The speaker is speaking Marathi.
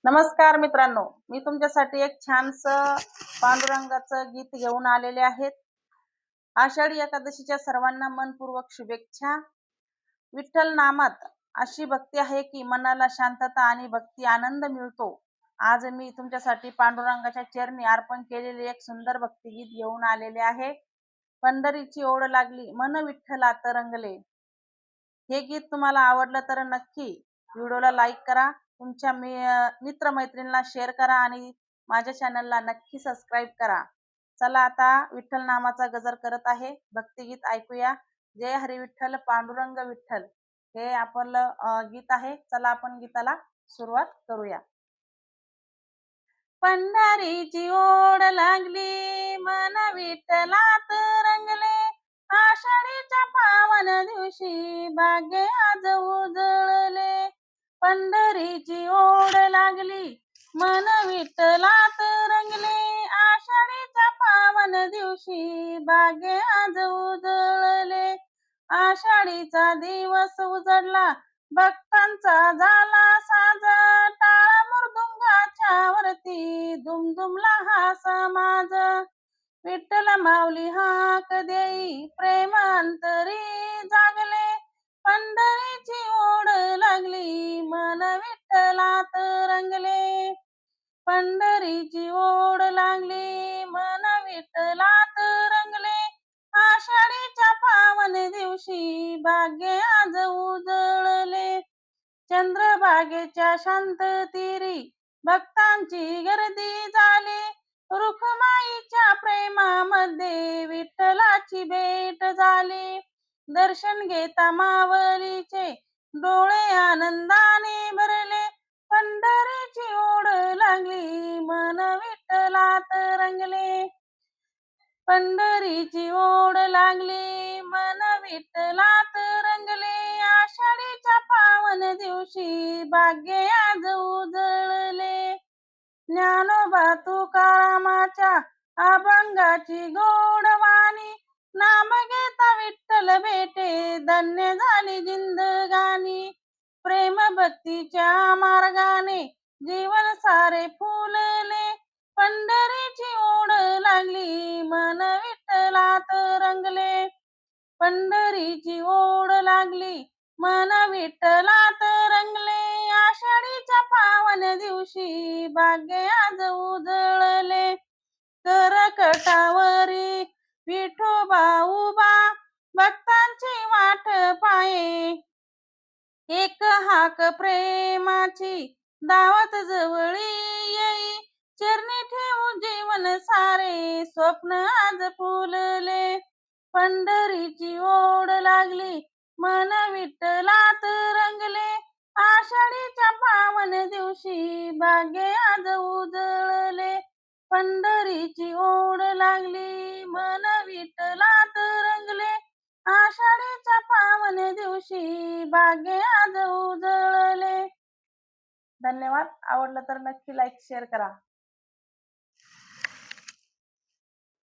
नमस्कार मित्रांनो, मी तुमच्यासाठी एक छानसं पांडुरंगाचं गीत घेऊन आलेले आहेत. आषाढी एकादशीच्या सर्वांना मनपूर्वक शुभेच्छा. विठ्ठल नामात अशी भक्ती आहे की मनाला शांतता आणि भक्ती आनंद मिळतो. आज मी तुमच्यासाठी पांडुरंगाच्या चरणी अर्पण केलेले एक सुंदर भक्तिगीत घेऊन आलेले आहे. पंढरीची ओढ लागली मन विठ्ठलात रंगले. हे गीत तुम्हाला आवडलं तर नक्की व्हिडिओला लाईक करा, तुमच्या मित्रमैत्रिणींना शेअर करा आणि माझ्या चॅनलला नक्की सबस्क्राईब करा. चला आता विठ्ठल नामाचा गजर करत आहे. भक्तिगीत ऐकूया. जय हरी विठ्ठल पांडुरंग विठ्ठल हे आपलं गीत आहे. चला आपण गीताला सुरुवात करूया. पंढरीची ओढ लागली मन विठ्ठलात रंगले, आषाढीच्या पावन दिवशी भाग्य आज उजळले. पंढरीची ओढ लागली मन विठ्ठलात रंगले, आषाढीच्या पावन दिवशी भाग्य आज उजळले. आषाढीचा दिवस उजडला भक्तांचा झाला साज, टाळ मृदुंगाच्या वरती दुमदुमला हा समाज. विठ्ठल माऊली हाक देई प्रेम अंतरी जागले, पंढरीची ओढ लागली मन विठ्ठलात रंगले. पंढरीची ओढ लागली मन विठ्ठलात रंगले, आषाढीच्या पावन दिवशी भाग्य आज उजळले. चंद्रभागेच्या शांत तीरी भक्तांची गर्दी झाली, रुखमाईच्या प्रेमामध्ये विठ्ठलाची भेट झाली. दर्शन घेता मावलीचे डोळे आनंदाने भरले, पंढरीची ओढ लागली मन विठ्ठलात रंगले. पंढरीची ओढ लागली मन विठ्ठलात रंगले, आषाढीच्या पावन दिवशी भाग्य आज उजळले. ज्ञानोबा तुकारामाच्या अभंगाची गोडवाणी, नाम घेता विठ्ठल भेटे धन्य झाली जिंदगानी. प्रेम भक्तीच्या मार्गाने जीवन सारे फुलले, पंढरीची ओढ लागली मन विठ्ठलात रंगले. पंढरीची ओढ लागली मन विठ्ठलात रंगले, आषाढीच्या पावन दिवशी भाग्य आज उजळले. करकटावरी विठोबा उभा भक्तांची वाट पाये, एक हाक प्रेमाची दावत जवळी येई, चरणी ठेवून जीवन सारे स्वप्न आज फुलले. पंढरीची ओढ लागली मन विठ्ठलात रंगले, आषाढीच्या पावन दिवशी भाग्य आज उजळले. पंढरीची ओढ लागली मन विठ्ठलात रंगले, आषाढीच्या पावन दिवशी भाग्य आज उजळले. धन्यवाद. आवडलं तर नक्की लाईक शेअर करा.